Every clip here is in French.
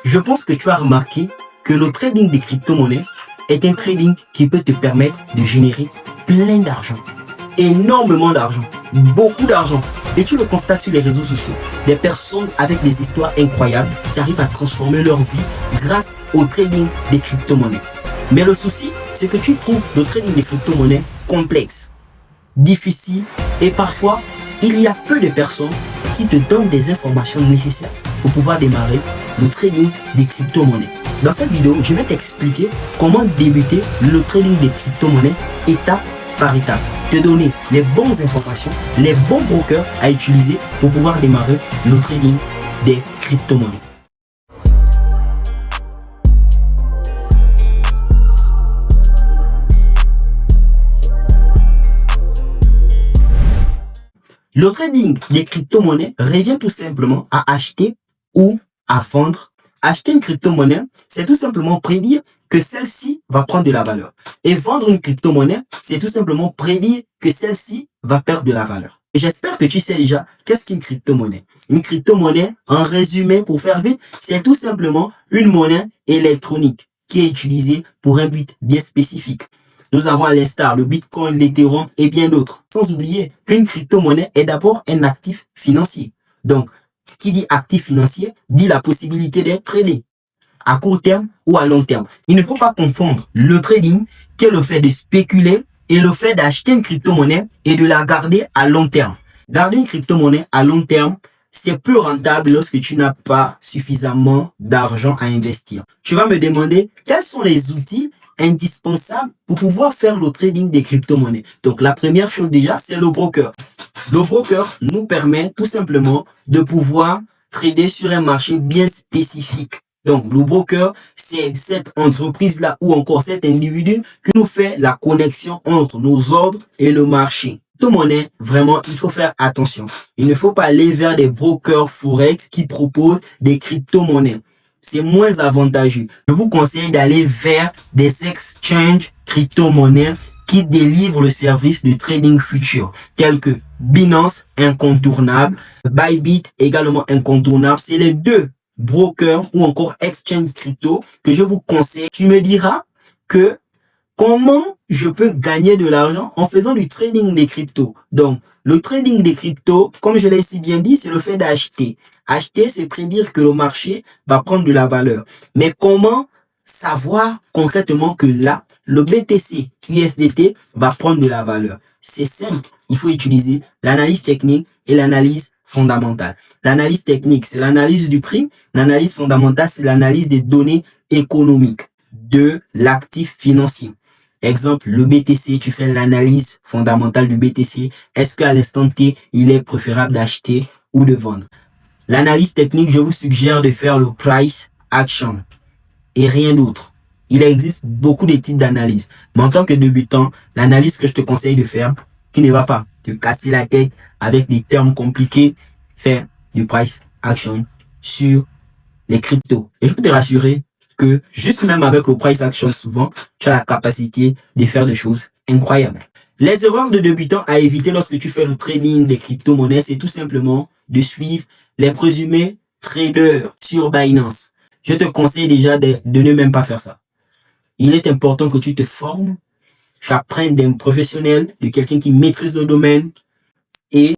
Je pense que tu as remarqué que le trading des crypto-monnaies est un trading qui peut te permettre de générer plein d'argent. Énormément d'argent. Beaucoup d'argent. Et tu le constates sur les réseaux sociaux. Des personnes avec des histoires incroyables qui arrivent à transformer leur vie grâce au trading des crypto-monnaies. Mais le souci, c'est que tu trouves le trading des crypto-monnaies complexe, difficile et parfois, il y a peu de personnes qui te donnent des informations nécessaires pour pouvoir démarrer le trading des crypto-monnaies. Dans cette vidéo, je vais t'expliquer comment débuter le trading des crypto-monnaies étape par étape. Te donner les bonnes informations, les bons brokers à utiliser pour pouvoir démarrer le trading des crypto-monnaies. Le trading des crypto-monnaies revient tout simplement à acheter ou à vendre. Acheter une crypto-monnaie, c'est tout simplement prédire que celle-ci va prendre de la valeur. Et vendre une crypto-monnaie, c'est tout simplement prédire que celle-ci va perdre de la valeur. Et j'espère que tu sais déjà qu'est-ce qu'une crypto-monnaie. Une crypto-monnaie, en résumé, pour faire vite, c'est tout simplement une monnaie électronique qui est utilisée pour un but bien spécifique. Nous avons à l'instar le Bitcoin, l'Ethereum et bien d'autres. Sans oublier qu'une crypto-monnaie est d'abord un actif financier. Donc, ce qui dit actif financier dit la possibilité d'être tradé à court terme ou à long terme. Il ne faut pas confondre le trading, qui est le fait de spéculer, et le fait d'acheter une crypto-monnaie et de la garder à long terme. Garder une crypto-monnaie à long terme, c'est peu rentable lorsque tu n'as pas suffisamment d'argent à investir. Tu vas me demander quels sont les outils indispensables pour pouvoir faire le trading des crypto-monnaies. Donc, la première chose déjà, c'est le broker. Le broker nous permet tout simplement de pouvoir trader sur un marché bien spécifique. Donc, le broker, c'est cette entreprise-là ou encore cet individu qui nous fait la connexion entre nos ordres et le marché. Crypto-monnaie, vraiment, il faut faire attention. Il ne faut pas aller vers des brokers forex qui proposent des crypto-monnaies. C'est moins avantageux. Je vous conseille d'aller vers des exchanges crypto-monnaies qui délivrent le service de trading futur, tels que Binance, incontournable, Bybit, également incontournable. C'est les deux brokers ou encore exchange crypto que je vous conseille. Tu me diras que comment je peux gagner de l'argent en faisant du trading des cryptos. Donc, le trading des cryptos, comme je l'ai si bien dit, c'est le fait d'acheter. Acheter, c'est prédire que le marché va prendre de la valeur. Mais comment savoir concrètement que là, le BTC USDT va prendre de la valeur? C'est simple. Il faut utiliser l'analyse technique et l'analyse fondamentale. L'analyse technique, c'est l'analyse du prix. L'analyse fondamentale, c'est l'analyse des données économiques de l'actif financier. Exemple, le BTC, tu fais l'analyse fondamentale du BTC. Est-ce qu'à l'instant T, il est préférable d'acheter ou de vendre? L'analyse technique, je vous suggère de faire le price action et rien d'autre. Il existe beaucoup de types d'analyse. Mais en tant que débutant, l'analyse que je te conseille de faire, qui ne va pas te casser la tête avec des termes compliqués, faire du price action sur les cryptos. Et je peux te rassurer que juste même avec le price action, souvent, tu as la capacité de faire des choses incroyables. Les erreurs de débutants à éviter lorsque tu fais le trading des crypto-monnaies, c'est tout simplement de suivre les présumés traders sur Binance. Je te conseille déjà de ne même pas faire ça. Il est important que tu te formes, tu apprennes d'un professionnel, de quelqu'un qui maîtrise le domaine et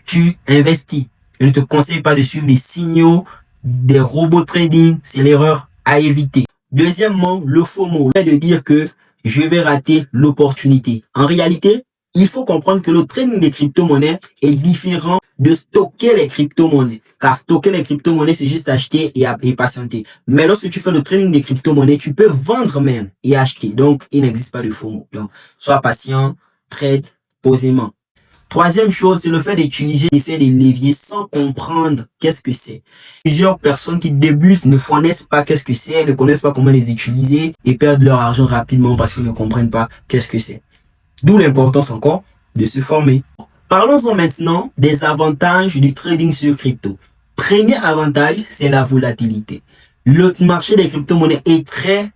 tu investis. Je ne te conseille pas de suivre des signaux, des robots trading, c'est l'erreur à éviter. Deuxièmement, le FOMO, le fait de dire que je vais rater l'opportunité. En réalité, il faut comprendre que le trading des crypto-monnaies est différent de stocker les crypto-monnaies. Car stocker les crypto-monnaies, c'est juste acheter et patienter. Mais lorsque tu fais le trading des crypto-monnaies, tu peux vendre même et acheter. Donc, il n'existe pas de FOMO. Donc, sois patient, trade posément. Troisième chose, c'est le fait d'utiliser l'effet des leviers sans comprendre qu'est-ce que c'est. Plusieurs personnes qui débutent ne connaissent pas qu'est-ce que c'est, ne connaissent pas comment les utiliser et perdent leur argent rapidement parce qu'ils ne comprennent pas qu'est-ce que c'est. D'où l'importance encore de se former. Parlons-en maintenant des avantages du trading sur crypto. Premier avantage, c'est la volatilité. Le marché des crypto-monnaies est très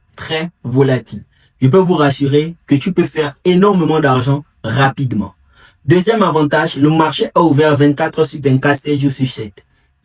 volatile. Je peux vous rassurer que tu peux faire énormément d'argent rapidement. Deuxième avantage, le marché est ouvert 24 heures sur 24, 7 jours sur 7.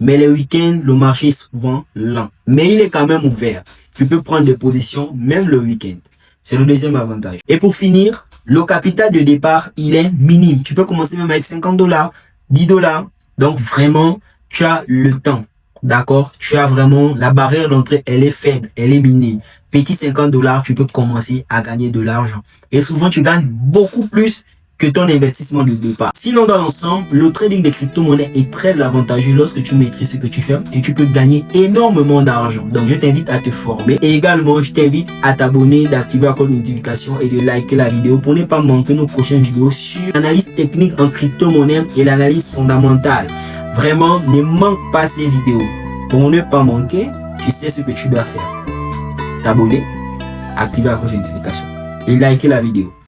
mais les week-ends, le marché est souvent lent. Mais il est quand même ouvert. Tu peux prendre des positions même le week-end. C'est le deuxième avantage. Et pour finir, le capital de départ, il est minime. Tu peux commencer même avec 50 $, 10 $. Donc vraiment, tu as le temps. D'accord? Tu as vraiment, la barrière d'entrée, elle est faible, elle est minime. Petit 50 $, tu peux commencer à gagner de l'argent. Et souvent, tu gagnes beaucoup plus que ton investissement de départ. Sinon, dans l'ensemble, le trading des crypto-monnaies est très avantageux lorsque tu maîtrises ce que tu fais et tu peux gagner énormément d'argent. Donc, je t'invite à te former et également, je t'invite à t'abonner, d'activer la cloche de notification et de liker la vidéo pour ne pas manquer nos prochaines vidéos sur l'analyse technique en crypto-monnaie et l'analyse fondamentale. Vraiment, ne manque pas ces vidéos. Pour ne pas manquer, tu sais ce que tu dois faire. T'abonner, activer la cloche de notification et liker la vidéo.